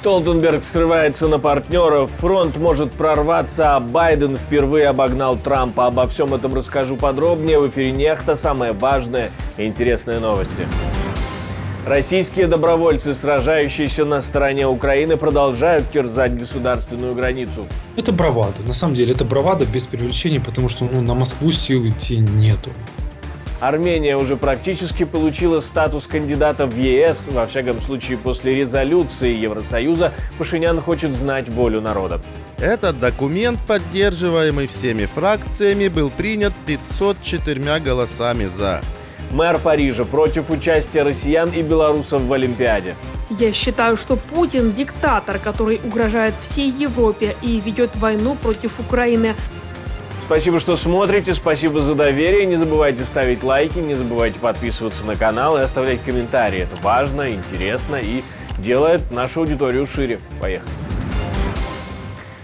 Столтенберг срывается на партнеров, фронт может прорваться, а Байден впервые обогнал Трампа. Обо всем этом расскажу подробнее в эфире «Нехта». Самые важные и интересные новости. Российские добровольцы, сражающиеся на стороне Украины, продолжают терзать государственную границу. Это бравада. На самом деле это бравада без преувеличений, потому что на Москву сил идти нету. Армения уже практически получила статус кандидата в ЕС. Во всяком случае, после резолюции Евросоюза Пашинян хочет знать волю народа. Этот документ, поддерживаемый всеми фракциями, был принят 504 голосами «за». Мэр Парижа против участия россиян и белорусов в Олимпиаде. Я считаю, что Путин – диктатор, который угрожает всей Европе и ведет войну против Украины. Спасибо, что смотрите, спасибо за доверие. Не забывайте ставить лайки, не забывайте подписываться на канал и оставлять комментарии. Это важно, интересно и делает нашу аудиторию шире. Поехали.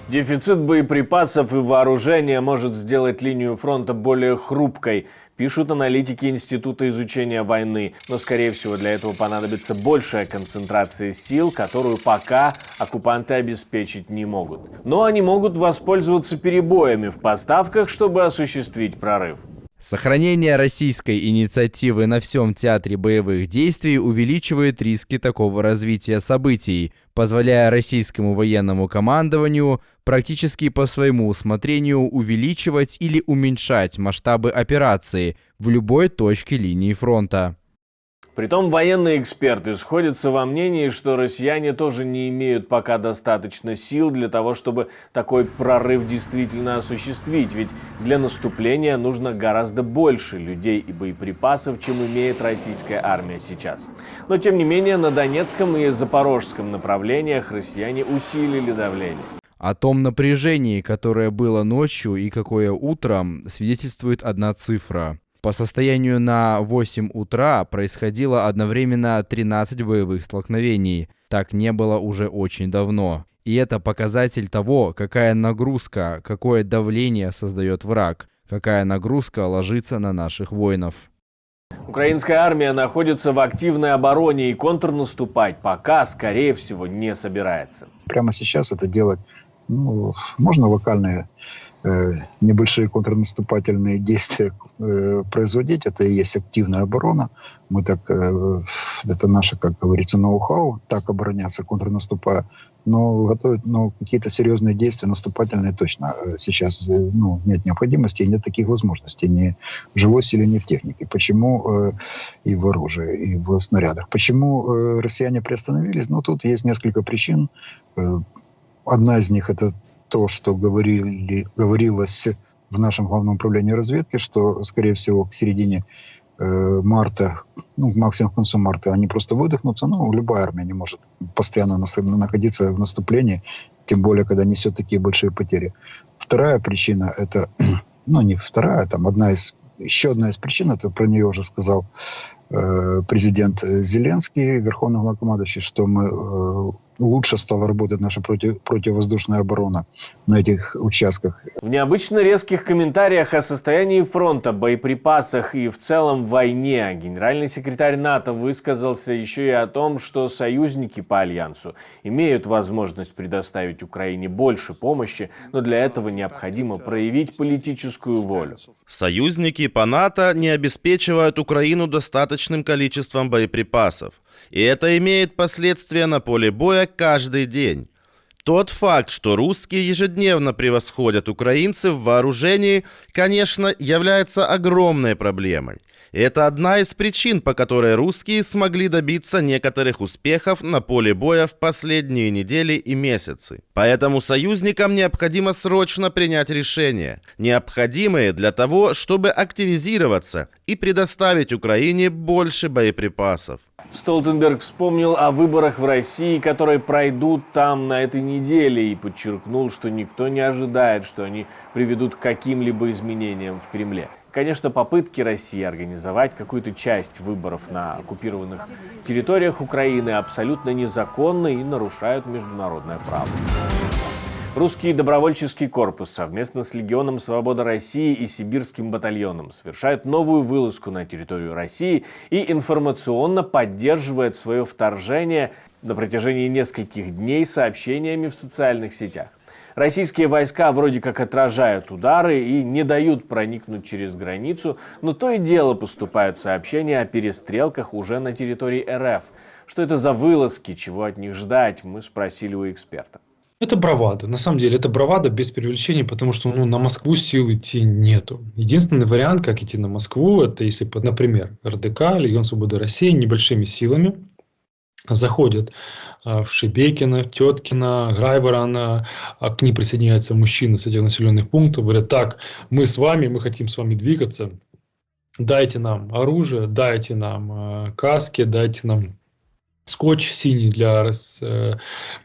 Дефицит боеприпасов и вооружения может сделать линию фронта более хрупкой, пишут аналитики Института изучения войны. Но, скорее всего, для этого понадобится большая концентрация сил, которую пока оккупанты обеспечить не могут. Но они могут воспользоваться перебоями в поставках, чтобы осуществить прорыв. Сохранение российской инициативы на всем театре боевых действий увеличивает риски такого развития событий, позволяя российскому военному командованию практически по своему усмотрению увеличивать или уменьшать масштабы операции в любой точке линии фронта. Притом военные эксперты сходятся во мнении, что россияне тоже не имеют пока достаточно сил для того, чтобы такой прорыв действительно осуществить. Ведь для наступления нужно гораздо больше людей и боеприпасов, чем имеет российская армия сейчас. Но тем не менее на Донецком и Запорожском направлениях россияне усилили давление. О том напряжении, которое было ночью и какое утром, свидетельствует одна цифра. По состоянию на 8 утра происходило одновременно 13 боевых столкновений. Так не было уже очень давно. И это показатель того, какая нагрузка, какое давление создает враг, какая нагрузка ложится на наших воинов. Украинская армия находится в активной обороне и контрнаступать пока, скорее всего, не собирается. Прямо сейчас это делать можно локальные небольшие контрнаступательные действия производить. Это и есть активная оборона. Мы так, это наше, как говорится, ноу-хау, так обороняться, контрнаступая. Но готовить какие-то серьезные действия наступательные точно сейчас нет необходимости и нет таких возможностей ни в живой силе, ни в технике. Почему и в оружии, и в снарядах? Почему россияне приостановились? Тут есть несколько причин. Одна из них – это то, что говорилось в нашем главном управлении разведки, что, скорее всего, к середине марта, максимум к концу марта, они просто выдохнутся. Любая армия не может постоянно находиться в наступлении, тем более, когда несет такие большие потери. Вторая причина – это, не вторая, еще одна из причин, это про нее уже сказал президент Зеленский, верховный главнокомандующий, что мы лучше стала работать наша противовоздушная оборона на этих участках. В необычно резких комментариях о состоянии фронта, боеприпасах и в целом войне генеральный секретарь НАТО высказался еще и о том, что союзники по Альянсу имеют возможность предоставить Украине больше помощи, но для этого необходимо проявить политическую волю. Союзники по НАТО не обеспечивают Украину достаточным количеством боеприпасов. И это имеет последствия на поле боя каждый день. Тот факт, что русские ежедневно превосходят украинцев в вооружении, конечно, является огромной проблемой. И это одна из причин, по которой русские смогли добиться некоторых успехов на поле боя в последние недели и месяцы. Поэтому союзникам необходимо срочно принять решения, необходимые для того, чтобы активизироваться и предоставить Украине больше боеприпасов. Столтенберг вспомнил о выборах в России, которые пройдут там на этой неделе, и подчеркнул, что никто не ожидает, что они приведут к каким-либо изменениям в Кремле. Конечно, попытки России организовать какую-то часть выборов на оккупированных территориях Украины абсолютно незаконны и нарушают международное право. Русский добровольческий корпус совместно с Легионом Свободы России и Сибирским батальоном совершает новую вылазку на территорию России и информационно поддерживает свое вторжение на протяжении нескольких дней сообщениями в социальных сетях. Российские войска вроде как отражают удары и не дают проникнуть через границу, но то и дело поступают сообщения о перестрелках уже на территории РФ. Что это за вылазки, чего от них ждать, мы спросили у эксперта. Это бравада. На самом деле это бравада без преувеличения, потому что на Москву сил идти нету. Единственный вариант, как идти на Москву, это если, например, РДК, Легион Свободы России небольшими силами заходят в Шебекино, Теткино, Грайворона, к ним присоединяются мужчины с этих населенных пунктов, говорят: так, мы с вами, мы хотим с вами двигаться, дайте нам оружие, дайте нам каски, дайте нам скотч синий для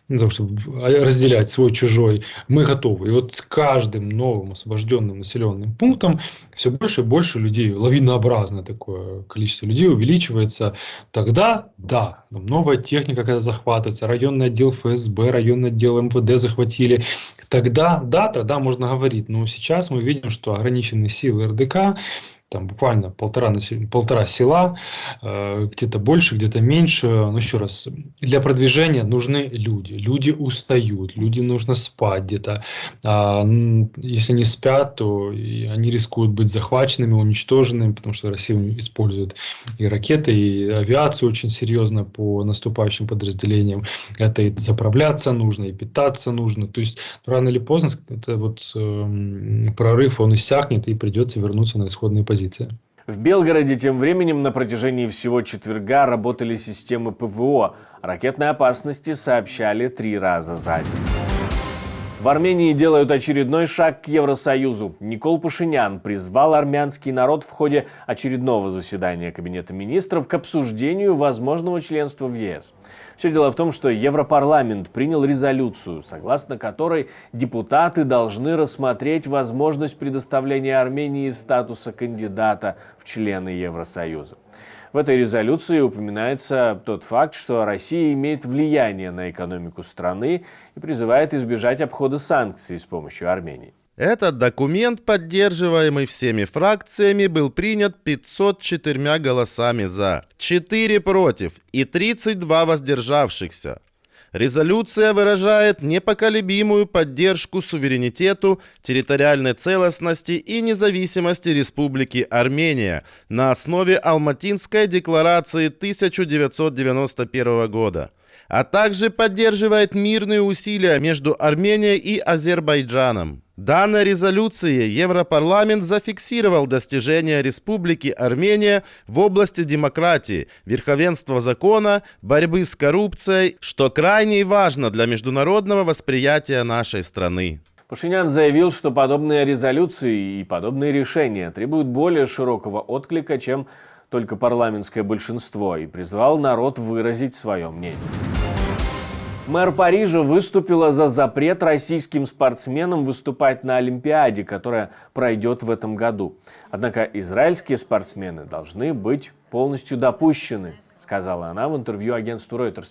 того, чтобы разделять свой-чужой, мы готовы. И вот с каждым новым освобожденным населенным пунктом все больше и больше людей, лавинообразное такое количество людей увеличивается. Тогда, да, новая техника, когда захватывается, районный отдел ФСБ, районный отдел МВД захватили, тогда, да, тогда можно говорить. Но сейчас мы видим, что ограниченные силы РДК, там буквально полтора села, где-то больше, где-то меньше. Но еще раз, для продвижения нужны люди. Люди устают, люди нужно спать где-то. Если не спят, то они рискуют быть захваченными, уничтоженными, потому что Россия использует и ракеты, и авиацию очень серьезно по наступающим подразделениям. Это и заправляться нужно, и питаться нужно. То есть рано или поздно это вот прорыв, он иссякнет, и придется вернуться на исходные позиции. В Белгороде тем временем на протяжении всего четверга работали системы ПВО. О ракетной опасности сообщали 3 раза за день. В Армении делают очередной шаг к Евросоюзу. Никол Пашинян призвал армянский народ в ходе очередного заседания Кабинета министров к обсуждению возможного членства в ЕС. Все дело в том, что Европарламент принял резолюцию, согласно которой депутаты должны рассмотреть возможность предоставления Армении статуса кандидата в члены Евросоюза. В этой резолюции упоминается тот факт, что Россия имеет влияние на экономику страны и призывает избежать обхода санкций с помощью Армении. Этот документ, поддерживаемый всеми фракциями, был принят 504 голосами «за», 4 против и 32 воздержавшихся. Резолюция выражает непоколебимую поддержку суверенитету, территориальной целостности и независимости Республики Армения на основе Алматинской декларации 1991 года, а также поддерживает мирные усилия между Арменией и Азербайджаном. Данной резолюцией Европарламент зафиксировал достижения Республики Армения в области демократии, верховенства закона, борьбы с коррупцией, что крайне важно для международного восприятия нашей страны. Пашинян заявил, что подобные резолюции и подобные решения требуют более широкого отклика, чем только парламентское большинство, и призвал народ выразить свое мнение. Мэр Парижа выступила за запрет российским спортсменам выступать на Олимпиаде, которая пройдет в этом году. Однако израильские спортсмены должны быть полностью допущены, сказала она в интервью агентству Reuters.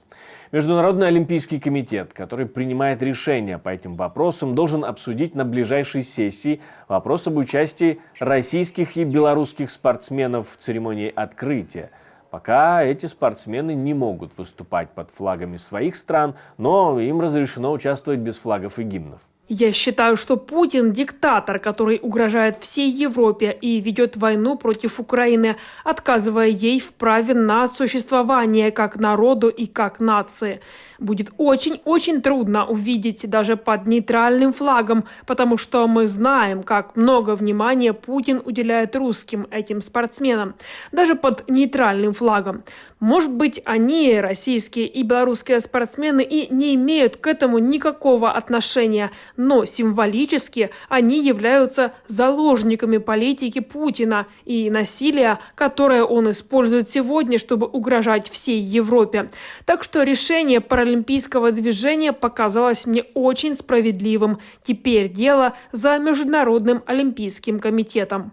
Международный олимпийский комитет, который принимает решения по этим вопросам, должен обсудить на ближайшей сессии вопрос об участии российских и белорусских спортсменов в церемонии открытия. Пока эти спортсмены не могут выступать под флагами своих стран, но им разрешено участвовать без флагов и гимнов. Я считаю, что Путин – диктатор, который угрожает всей Европе и ведет войну против Украины, отказывая ей в праве на существование как народу и как нации. Будет очень-очень трудно увидеть даже под нейтральным флагом, потому что мы знаем, как много внимания Путин уделяет русским, этим спортсменам, даже под нейтральным флагом. Может быть, они, российские и белорусские спортсмены, и не имеют к этому никакого отношения, но символически они являются заложниками политики Путина и насилия, которое он использует сегодня, чтобы угрожать всей Европе. Так что решение паралимпийского движения показалось мне очень справедливым. Теперь дело за Международным олимпийским комитетом.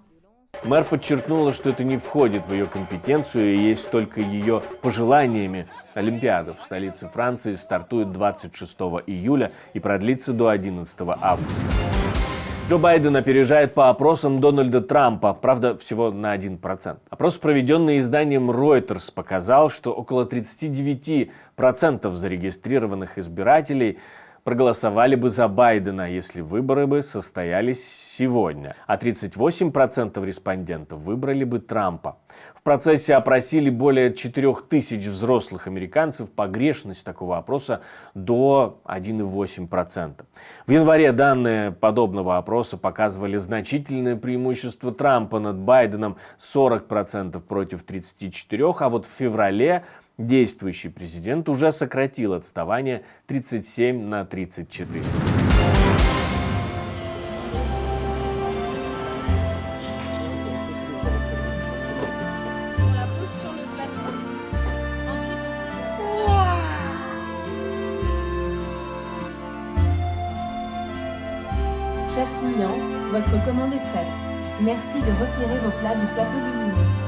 Мэр подчеркнула, что это не входит в ее компетенцию и есть только ее пожеланиями. Олимпиада в столице Франции стартует 26 июля и продлится до 11 августа. Джо Байден опережает по опросам Дональда Трампа, правда, всего на 1%. Опрос, проведенный изданием Reuters, показал, что около 39% зарегистрированных избирателей проголосовали бы за Байдена, если выборы бы состоялись сегодня, а 38% респондентов выбрали бы Трампа. В процессе опросили более 4000 взрослых американцев, погрешность такого опроса до 1,8%. В январе данные подобного опроса показывали значительное преимущество Трампа над Байденом 40% против 34%, а вот в феврале действующий президент уже сократил отставание 37 на 34. Chef client, votre commande est prête. Merci de retirer vos plats du plateau lumineux.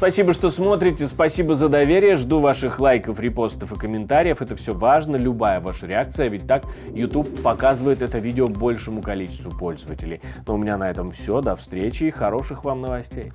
Спасибо, что смотрите, спасибо за доверие, жду ваших лайков, репостов и комментариев, это все важно, любая ваша реакция, ведь так YouTube показывает это видео большему количеству пользователей. Но у меня на этом все, до встречи и хороших вам новостей.